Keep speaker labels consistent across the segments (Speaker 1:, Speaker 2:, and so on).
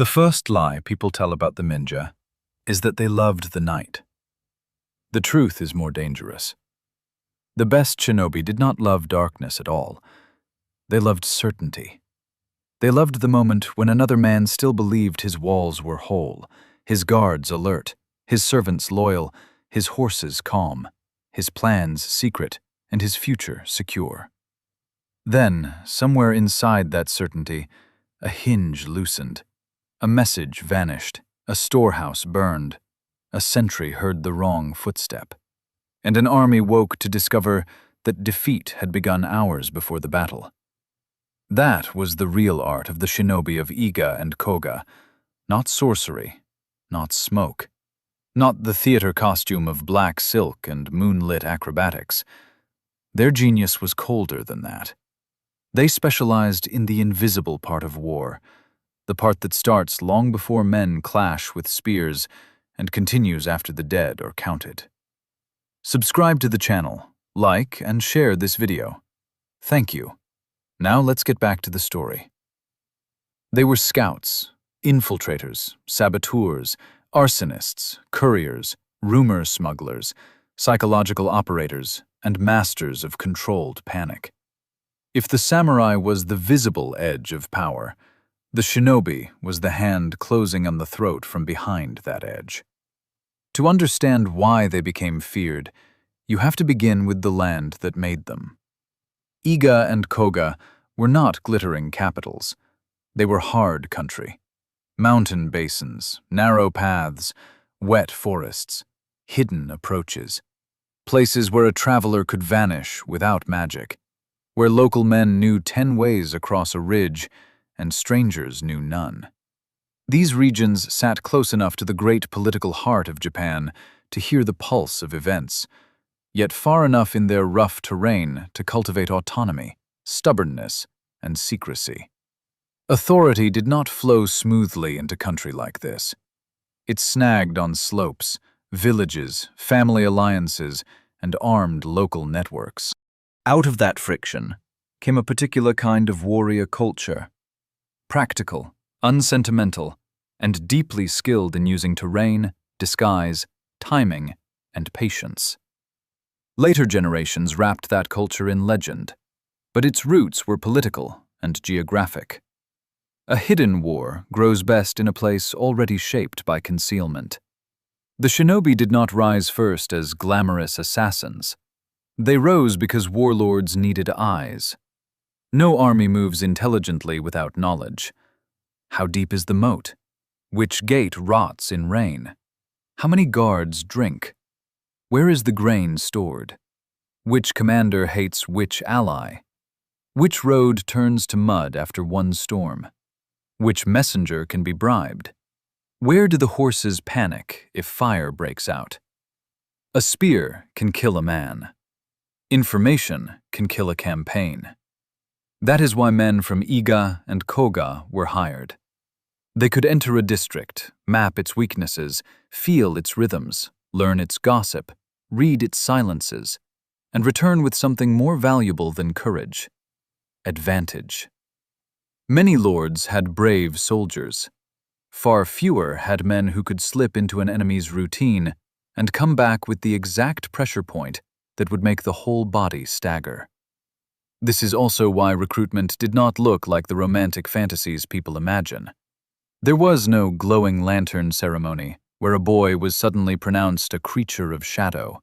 Speaker 1: The first lie people tell about the ninja is that they loved the night. The truth is more dangerous. The best shinobi did not love darkness at all. They loved certainty. They loved the moment when another man still believed his walls were whole, his guards alert, his servants loyal, his horses calm, his plans secret, and his future secure. Then, somewhere inside that certainty, a hinge loosened. A message vanished, a storehouse burned, a sentry heard the wrong footstep, and an army woke to discover that defeat had begun hours before the battle. That was the real art of the shinobi of Iga and Kōga, not sorcery, not smoke, not the theater costume of black silk and moonlit acrobatics. Their genius was colder than that. They specialized in the invisible part of war, the part that starts long before men clash with spears and continues after the dead are counted. Subscribe to the channel, like, and share this video. Thank you. Now let's get back to the story. They were scouts, infiltrators, saboteurs, arsonists, couriers, rumor smugglers, psychological operators, and masters of controlled panic. If the samurai was the visible edge of power, the shinobi was the hand closing on the throat from behind that edge. To understand why they became feared, you have to begin with the land that made them. Iga and Kōga were not glittering capitals. They were hard country. Mountain basins, narrow paths, wet forests, hidden approaches. Places where a traveler could vanish without magic. Where local men knew 10 ways across a ridge and strangers knew none. These regions sat close enough to the great political heart of Japan to hear the pulse of events, yet far enough in their rough terrain to cultivate autonomy, stubbornness, and secrecy. Authority did not flow smoothly into country like this. It snagged on slopes, villages, family alliances, and armed local networks. Out of that friction came a particular kind of warrior culture. Practical, unsentimental, and deeply skilled in using terrain, disguise, timing, and patience. Later generations wrapped that culture in legend, but its roots were political and geographic. A hidden war grows best in a place already shaped by concealment. The shinobi did not rise first as glamorous assassins. They rose because warlords needed eyes. No army moves intelligently without knowledge. How deep is the moat? Which gate rots in rain? How many guards drink? Where is the grain stored? Which commander hates which ally? Which road turns to mud after one storm? Which messenger can be bribed? Where do the horses panic if fire breaks out? A spear can kill a man. Information can kill a campaign. That is why men from Iga and Kōga were hired. They could enter a district, map its weaknesses, feel its rhythms, learn its gossip, read its silences, and return with something more valuable than courage: advantage. Many lords had brave soldiers. Far fewer had men who could slip into an enemy's routine and come back with the exact pressure point that would make the whole body stagger. This is also why recruitment did not look like the romantic fantasies people imagine. There was no glowing lantern ceremony where a boy was suddenly pronounced a creature of shadow.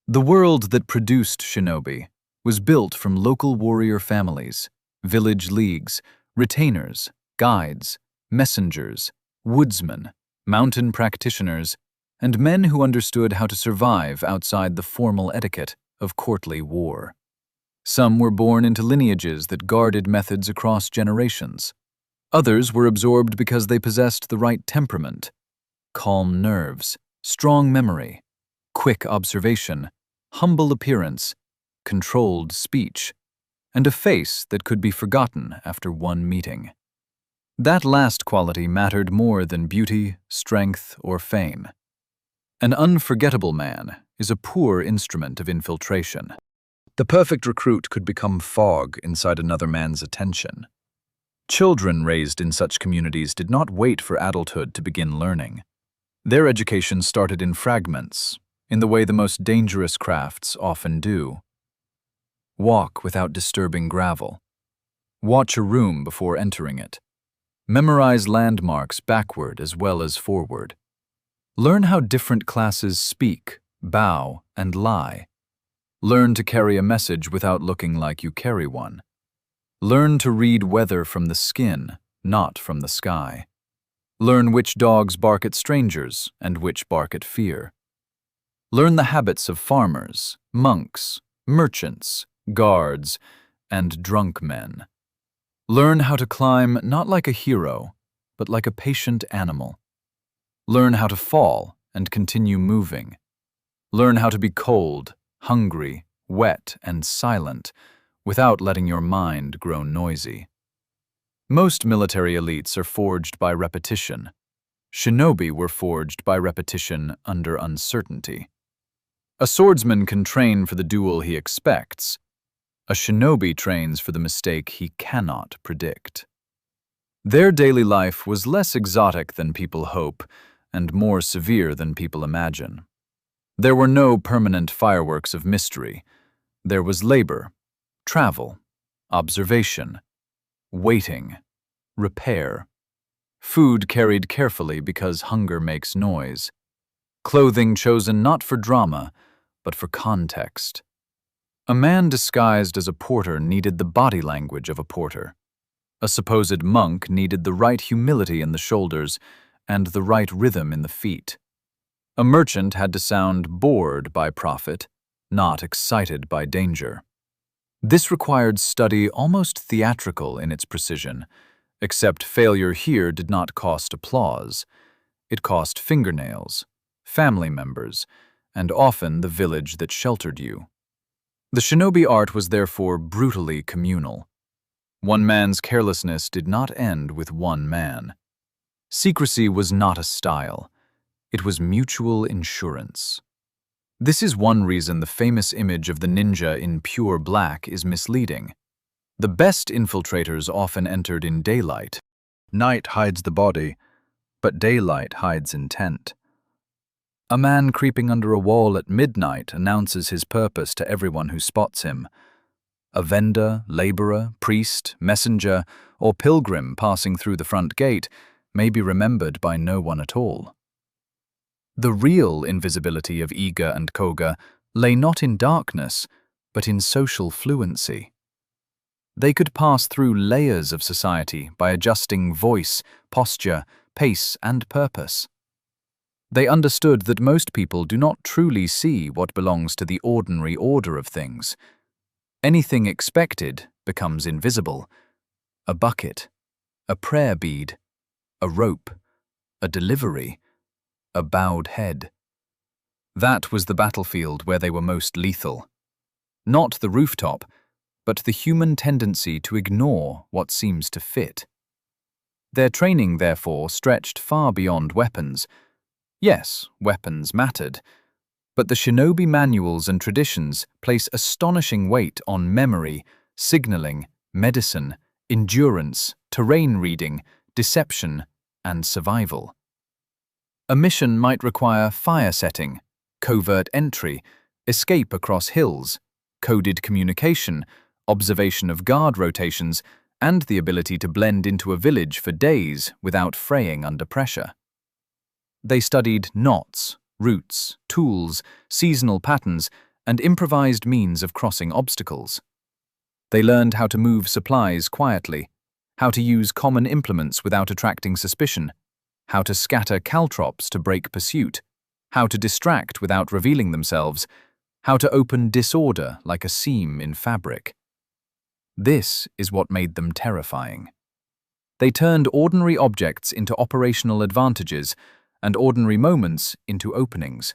Speaker 1: The world that produced shinobi was built from local warrior families, village leagues, retainers, guides, messengers, woodsmen, mountain practitioners, and men who understood how to survive outside the formal etiquette of courtly war. Some were born into lineages that guarded methods across generations. Others were absorbed because they possessed the right temperament: calm nerves, strong memory, quick observation, humble appearance, controlled speech, and a face that could be forgotten after one meeting. That last quality mattered more than beauty, strength, or fame. An unforgettable man is a poor instrument of infiltration. The perfect recruit could become fog inside another man's attention. Children raised in such communities did not wait for adulthood to begin learning. Their education started in fragments, in the way the most dangerous crafts often do. Walk without disturbing gravel. Watch a room before entering it. Memorize landmarks backward as well as forward. Learn how different classes speak, bow, and lie. Learn to carry a message without looking like you carry one. Learn to read weather from the skin, not from the sky. Learn which dogs bark at strangers and which bark at fear. Learn the habits of farmers, monks, merchants, guards, and drunk men. Learn how to climb not like a hero, but like a patient animal. Learn how to fall and continue moving. Learn how to be cold, hungry, wet, and silent without letting your mind grow noisy. Most military elites are forged by repetition. Shinobi were forged by repetition under uncertainty. A swordsman can train for the duel he expects. A shinobi trains for the mistake he cannot predict. Their daily life was less exotic than people hope and more severe than people imagine. There were no permanent fireworks of mystery. There was labor, travel, observation, waiting, repair, food carried carefully because hunger makes noise, clothing chosen not for drama, but for context. A man disguised as a porter needed the body language of a porter. A supposed monk needed the right humility in the shoulders and the right rhythm in the feet. A merchant had to sound bored by profit, not excited by danger. This required study almost theatrical in its precision, except failure here did not cost applause. It cost fingernails, family members, and often the village that sheltered you. The shinobi art was therefore brutally communal. One man's carelessness did not end with one man. Secrecy was not a style. It was mutual insurance. This is one reason the famous image of the ninja in pure black is misleading. The best infiltrators often entered in daylight. Night hides the body, but daylight hides intent. A man creeping under a wall at midnight announces his purpose to everyone who spots him. A vendor, laborer, priest, messenger, or pilgrim passing through the front gate may be remembered by no one at all. The real invisibility of Iga and Kōga lay not in darkness, but in social fluency. They could pass through layers of society by adjusting voice, posture, pace, and purpose. They understood that most people do not truly see what belongs to the ordinary order of things. Anything expected becomes invisible. A bucket, a prayer bead, a rope, a delivery, a bowed head. That was the battlefield where they were most lethal. Not the rooftop, but the human tendency to ignore what seems to fit. Their training, therefore, stretched far beyond weapons. Yes, weapons mattered, but the shinobi manuals and traditions place astonishing weight on memory, signaling, medicine, endurance, terrain reading, deception, and survival. A mission might require fire setting, covert entry, escape across hills, coded communication, observation of guard rotations, and the ability to blend into a village for days without fraying under pressure. They studied knots, routes, tools, seasonal patterns, and improvised means of crossing obstacles. They learned how to move supplies quietly, how to use common implements without attracting suspicion, how to scatter caltrops to break pursuit, how to distract without revealing themselves, how to open disorder like a seam in fabric. This is what made them terrifying. They turned ordinary objects into operational advantages and ordinary moments into openings.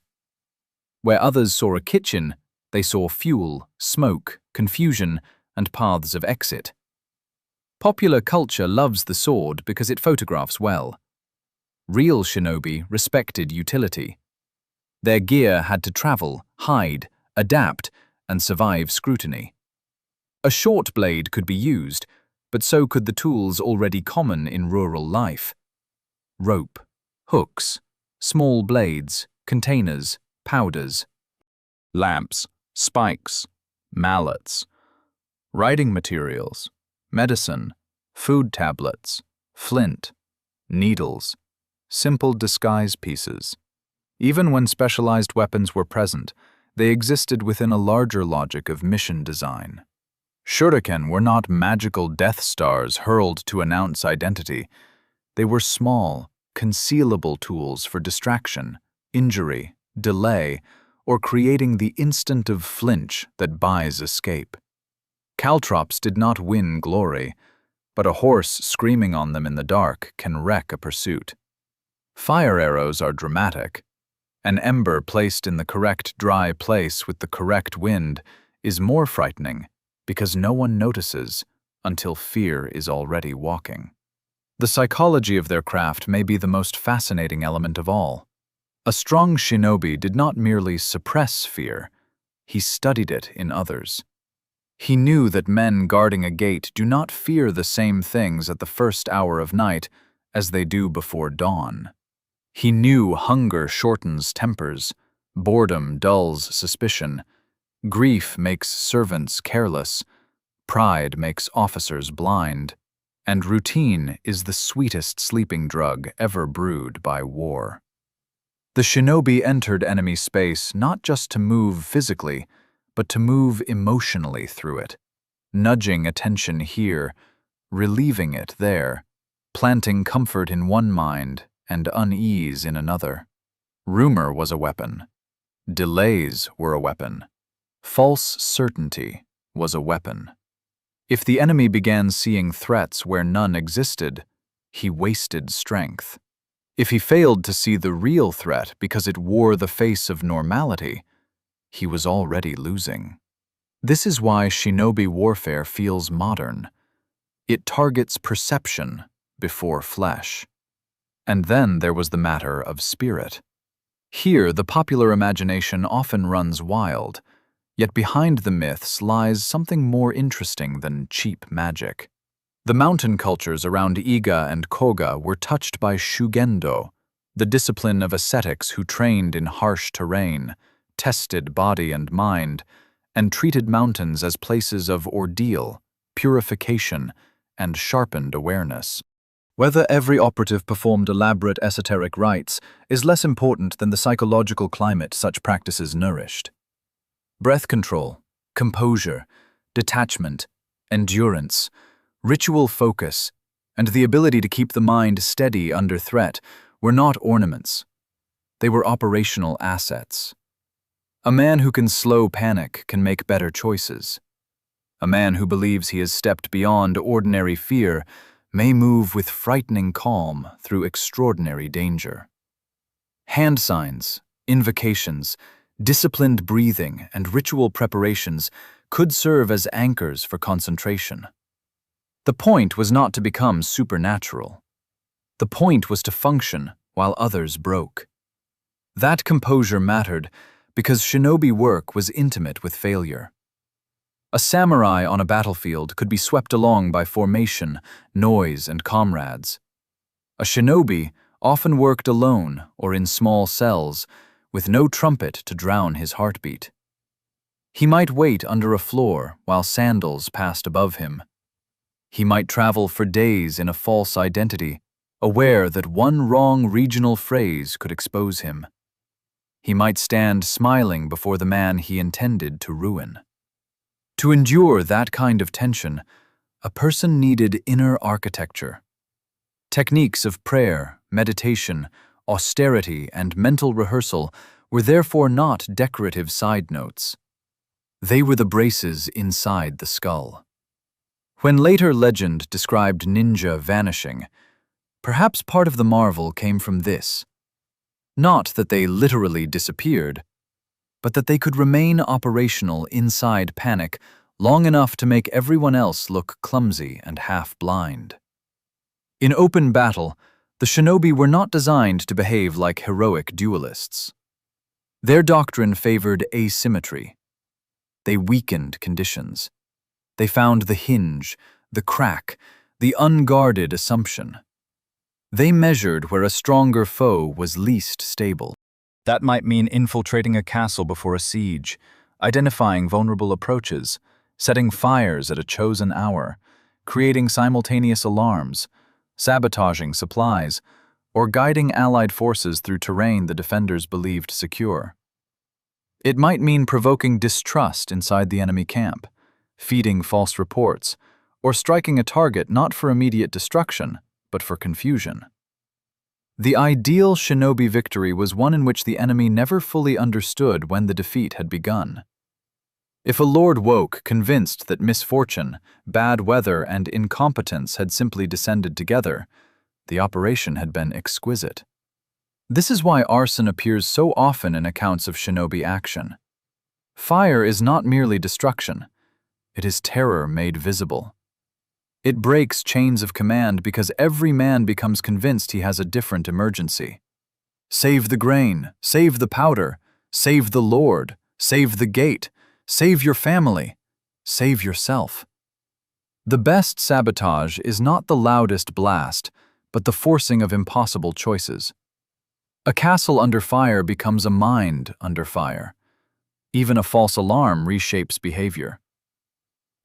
Speaker 1: Where others saw a kitchen, they saw fuel, smoke, confusion, and paths of exit. Popular culture loves the sword because it photographs well. Real shinobi respected utility. Their gear had to travel, hide, adapt, and survive scrutiny. A short blade could be used, but so could the tools already common in rural life. Rope, hooks, small blades, containers, powders, lamps, spikes, mallets, writing materials, medicine, food tablets, flint, needles, simple disguise pieces. Even when specialized weapons were present, they existed within a larger logic of mission design. Shuriken were not magical Death Stars hurled to announce identity. They were small, concealable tools for distraction, injury, delay, or creating the instant of flinch that buys escape. Caltrops did not win glory, but a horse screaming on them in the dark can wreck a pursuit. Fire arrows are dramatic. An ember placed in the correct dry place with the correct wind is more frightening because no one notices until fear is already walking. The psychology of their craft may be the most fascinating element of all. A strong shinobi did not merely suppress fear, he studied it in others. He knew that men guarding a gate do not fear the same things at the first hour of night as they do before dawn. He knew hunger shortens tempers, boredom dulls suspicion, grief makes servants careless, pride makes officers blind, and routine is the sweetest sleeping drug ever brewed by war. The shinobi entered enemy space not just to move physically, but to move emotionally through it, nudging attention here, relieving it there, planting comfort in one mind and unease in another. Rumor was a weapon. Delays were a weapon. False certainty was a weapon. If the enemy began seeing threats where none existed, he wasted strength. If he failed to see the real threat because it wore the face of normality, he was already losing. This is why shinobi warfare feels modern. It targets perception before flesh. And then there was the matter of spirit. Here, the popular imagination often runs wild, yet behind the myths lies something more interesting than cheap magic. The mountain cultures around Iga and Kōga were touched by shugendo, the discipline of ascetics who trained in harsh terrain, tested body and mind, and treated mountains as places of ordeal, purification, and sharpened awareness. Whether every operative performed elaborate esoteric rites is less important than the psychological climate such practices nourished. Breath control, composure, detachment, endurance, ritual focus, and the ability to keep the mind steady under threat were not ornaments. They were operational assets. A man who can slow panic can make better choices. A man who believes he has stepped beyond ordinary fear may move with frightening calm through extraordinary danger. Hand signs, invocations, disciplined breathing, and ritual preparations could serve as anchors for concentration. The point was not to become supernatural. The point was to function while others broke. That composure mattered because shinobi work was intimate with failure. A samurai on a battlefield could be swept along by formation, noise, and comrades. A shinobi often worked alone or in small cells, with no trumpet to drown his heartbeat. He might wait under a floor while sandals passed above him. He might travel for days in a false identity, aware that one wrong regional phrase could expose him. He might stand smiling before the man he intended to ruin. To endure that kind of tension, a person needed inner architecture. Techniques of prayer, meditation, austerity, and mental rehearsal were therefore not decorative side notes. They were the braces inside the skull. When later legend described ninja vanishing, perhaps part of the marvel came from this. Not that they literally disappeared, but that they could remain operational inside panic long enough to make everyone else look clumsy and half-blind. In open battle, the shinobi were not designed to behave like heroic duelists. Their doctrine favored asymmetry. They weakened conditions. They found the hinge, the crack, the unguarded assumption. They measured where a stronger foe was least stable. That might mean infiltrating a castle before a siege, identifying vulnerable approaches, setting fires at a chosen hour, creating simultaneous alarms, sabotaging supplies, or guiding Allied forces through terrain the defenders believed secure. It might mean provoking distrust inside the enemy camp, feeding false reports, or striking a target not for immediate destruction, but for confusion. The ideal Shinobi victory was one in which the enemy never fully understood when the defeat had begun. If a lord woke convinced that misfortune, bad weather, and incompetence had simply descended together, the operation had been exquisite. This is why arson appears so often in accounts of Shinobi action. Fire is not merely destruction, it is terror made visible. It breaks chains of command because every man becomes convinced he has a different emergency. Save the grain, save the powder, save the lord, save the gate, save your family, save yourself. The best sabotage is not the loudest blast, but the forcing of impossible choices. A castle under fire becomes a mind under fire. Even a false alarm reshapes behavior.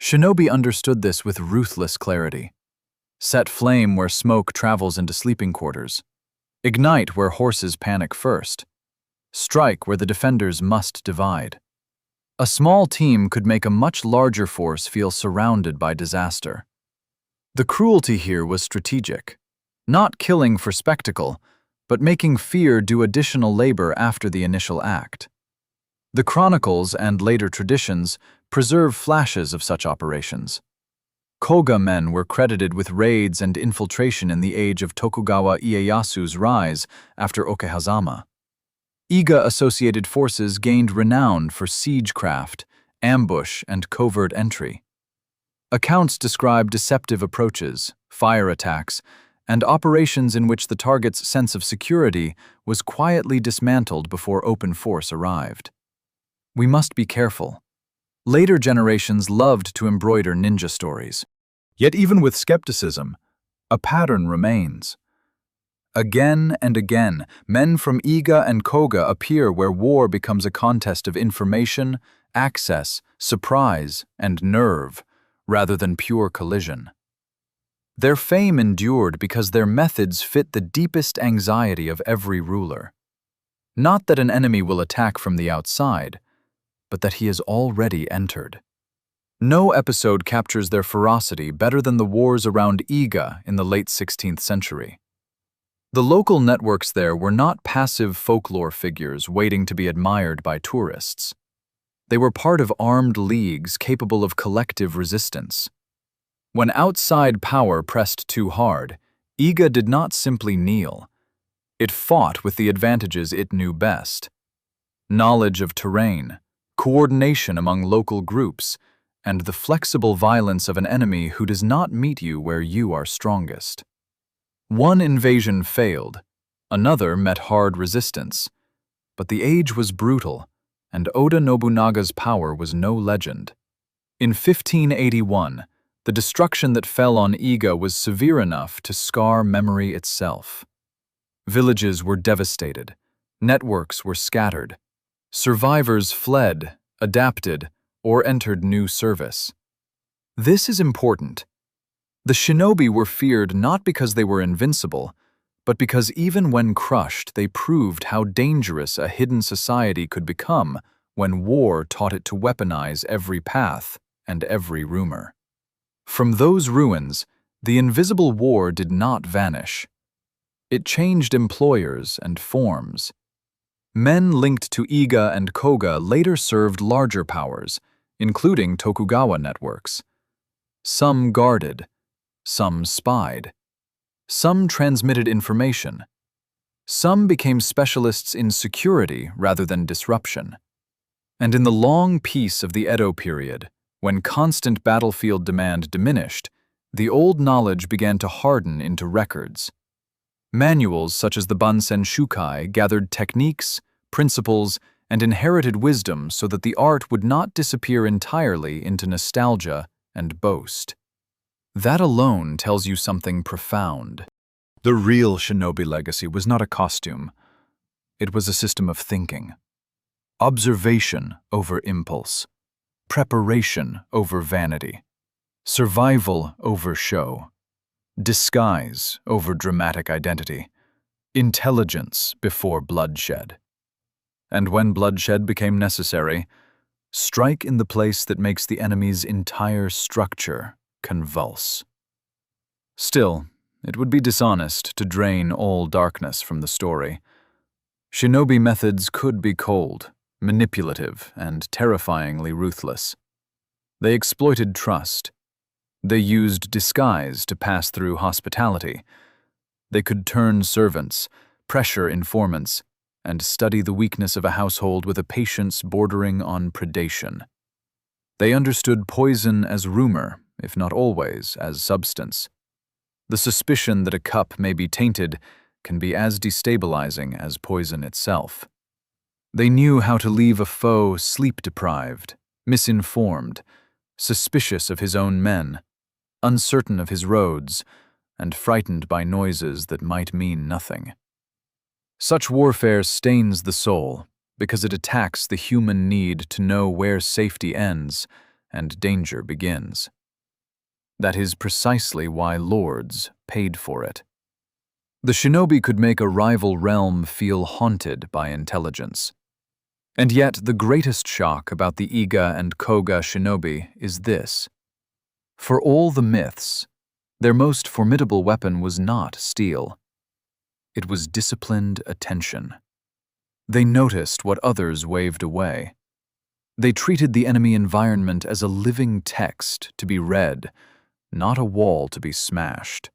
Speaker 1: Shinobi understood this with ruthless clarity. Set flame where smoke travels into sleeping quarters. Ignite where horses panic first. Strike where the defenders must divide. A small team could make a much larger force feel surrounded by disaster. The cruelty here was strategic. Not killing for spectacle, but making fear do additional labor after the initial act. The chronicles and later traditions preserve flashes of such operations. Koga men were credited with raids and infiltration in the age of Tokugawa Ieyasu's rise after Okehazama. Iga-associated forces gained renown for siegecraft, ambush, and covert entry. Accounts describe deceptive approaches, fire attacks, and operations in which the target's sense of security was quietly dismantled before open force arrived. We must be careful. Later generations loved to embroider ninja stories. Yet even with skepticism, a pattern remains. Again and again, men from Iga and Kōga appear where war becomes a contest of information, access, surprise, and nerve, rather than pure collision. Their fame endured because their methods fit the deepest anxiety of every ruler. Not that an enemy will attack from the outside, but that he has already entered. No episode captures their ferocity better than the wars around Iga in the late 16th century. The local networks there were not passive folklore figures waiting to be admired by tourists. They were part of armed leagues capable of collective resistance. When outside power pressed too hard, Iga did not simply kneel. It fought with the advantages it knew best. Knowledge of terrain, coordination among local groups, and the flexible violence of an enemy who does not meet you where you are strongest. One invasion failed, another met hard resistance, but the age was brutal, and Oda Nobunaga's power was no legend. In 1581, the destruction that fell on Iga was severe enough to scar memory itself. Villages were devastated, networks were scattered. Survivors fled, adapted, or entered new service. This is important. The shinobi were feared not because they were invincible, but because even when crushed, they proved how dangerous a hidden society could become when war taught it to weaponize every path and every rumor. From those ruins, the invisible war did not vanish. It changed employers and forms. Men linked to Iga and Kōga later served larger powers, including Tokugawa networks. Some guarded, some spied, some transmitted information. Some became specialists in security rather than disruption. And in the long peace of the Edo period, when constant battlefield demand diminished, the old knowledge began to harden into records. Manuals such as the Bansen Shukai gathered techniques, principles, and inherited wisdom so that the art would not disappear entirely into nostalgia and boast. That alone tells you something profound. The real Shinobi legacy was not a costume. It was a system of thinking. Observation over impulse. Preparation over vanity. Survival over show. Disguise over dramatic identity. Intelligence before bloodshed. And when bloodshed became necessary, strike in the place that makes the enemy's entire structure convulse. Still, it would be dishonest to drain all darkness from the story. Shinobi methods could be cold, manipulative, and terrifyingly ruthless. They exploited trust. They used disguise to pass through hospitality. They could turn servants, pressure informants, and study the weakness of a household with a patience bordering on predation. They understood poison as rumor, if not always as substance. The suspicion that a cup may be tainted can be as destabilizing as poison itself. They knew how to leave a foe sleep-deprived, misinformed, suspicious of his own men, uncertain of his roads, and frightened by noises that might mean nothing. Such warfare stains the soul because it attacks the human need to know where safety ends and danger begins. That is precisely why lords paid for it. The shinobi could make a rival realm feel haunted by intelligence. And yet the greatest shock about the Iga and Kōga shinobi is this. For all the myths, their most formidable weapon was not steel. It was disciplined attention. They noticed what others waved away. They treated the enemy environment as a living text to be read, not a wall to be smashed.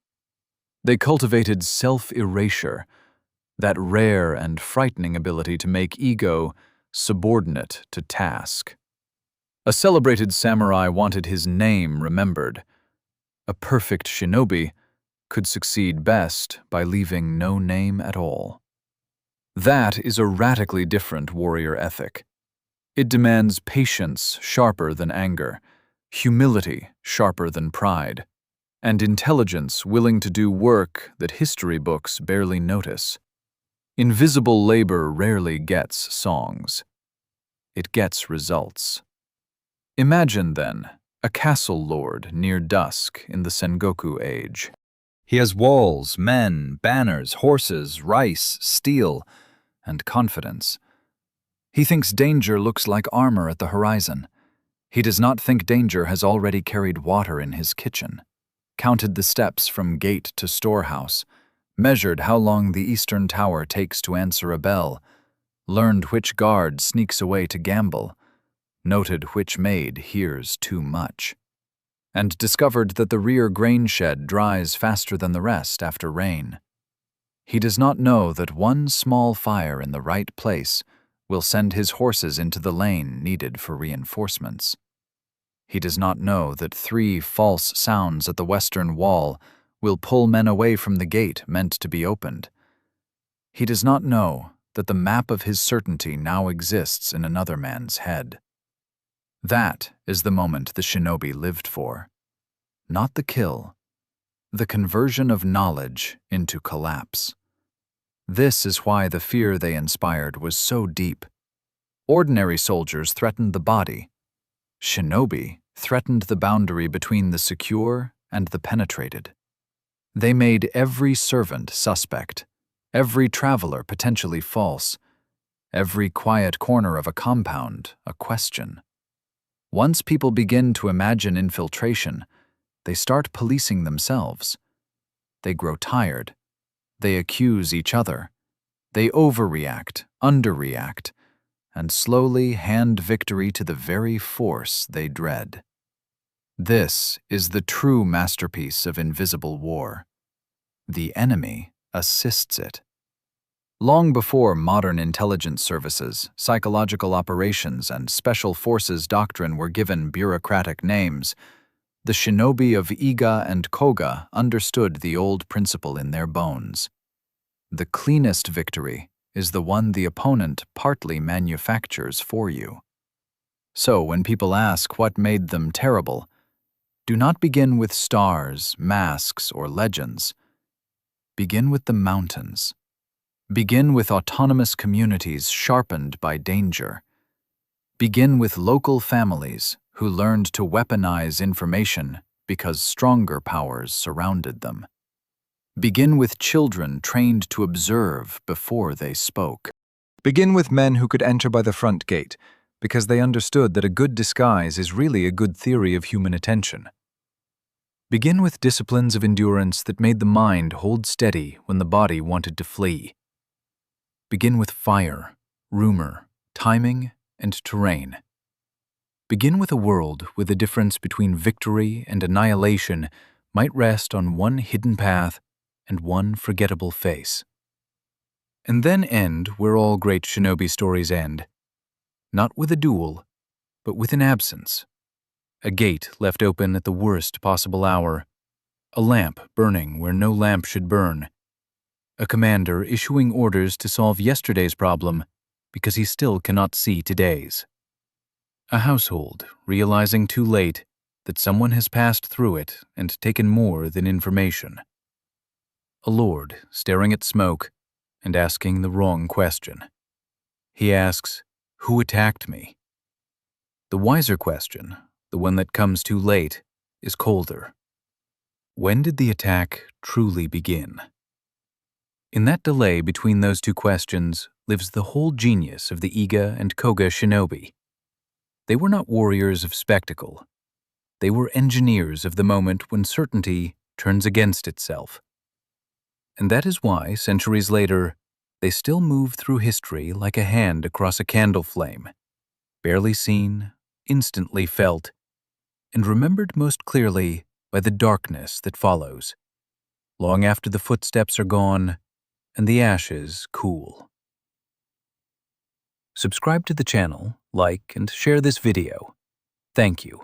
Speaker 1: They cultivated self-erasure, that rare and frightening ability to make ego subordinate to task. A celebrated samurai wanted his name remembered. A perfect shinobi could succeed best by leaving no name at all. That is a radically different warrior ethic. It demands patience sharper than anger, humility sharper than pride, and intelligence willing to do work that history books barely notice. Invisible labor rarely gets songs. It gets results. Imagine, then, a castle lord near dusk in the Sengoku age. He has walls, men, banners, horses, rice, steel, and confidence. He thinks danger looks like armor at the horizon. He does not think danger has already carried water in his kitchen, counted the steps from gate to storehouse, measured how long the eastern tower takes to answer a bell, learned which guard sneaks away to gamble, noted which maid hears too much, and discovered that the rear grain shed dries faster than the rest after rain. He does not know that one small fire in the right place will send his horses into the lane needed for reinforcements. He does not know that 3 false sounds at the western wall will pull men away from the gate meant to be opened. He does not know that the map of his certainty now exists in another man's head. That is the moment the shinobi lived for. Not the kill, the conversion of knowledge into collapse. This is why the fear they inspired was so deep. Ordinary soldiers threatened the body. Shinobi threatened the boundary between the secure and the penetrated. They made every servant suspect, every traveler potentially false, every quiet corner of a compound a question. Once people begin to imagine infiltration, they start policing themselves. They grow tired. They accuse each other. They overreact, underreact, and slowly hand victory to the very force they dread. This is the true masterpiece of invisible war. The enemy assists it. Long before modern intelligence services, psychological operations, and special forces doctrine were given bureaucratic names, the shinobi of Iga and Kōga understood the old principle in their bones. The cleanest victory is the one the opponent partly manufactures for you. So when people ask what made them terrible, Do not begin with stars, masks, or legends. Begin with the mountains. Begin with autonomous communities sharpened by danger. Begin with local families who learned to weaponize information because stronger powers surrounded them. Begin with children trained to observe before they spoke.
Speaker 2: Begin with men who could enter by the front gate, because they understood that a good disguise is really a good theory of human attention. Begin with disciplines of endurance that made the mind hold steady when the body wanted to flee. Begin with fire, rumor, timing, and terrain. Begin with a world where the difference between victory and annihilation might rest on one hidden path and one forgettable face. And then end where all great shinobi stories end. Not with a duel, but with an absence. A gate left open at the worst possible hour. A lamp burning where no lamp should burn. A commander issuing orders to solve yesterday's problem because he still cannot see today's. A household realizing too late that someone has passed through it and taken more than information. A lord staring at smoke and asking the wrong question. He asks, "Who attacked me?" The wiser question, the one that comes too late, is colder. When did the attack truly begin? In that delay between those two questions lives the whole genius of the Iga and Kōga shinobi. They were not warriors of spectacle. They were engineers of the moment when certainty turns against itself. And that is why, centuries later, they still move through history like a hand across a candle flame, barely seen, instantly felt, and remembered most clearly by the darkness that follows, long after the footsteps are gone and the ashes cool. Subscribe to the channel, like, and share this video. Thank you.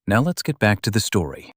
Speaker 2: Now let's get back to the story.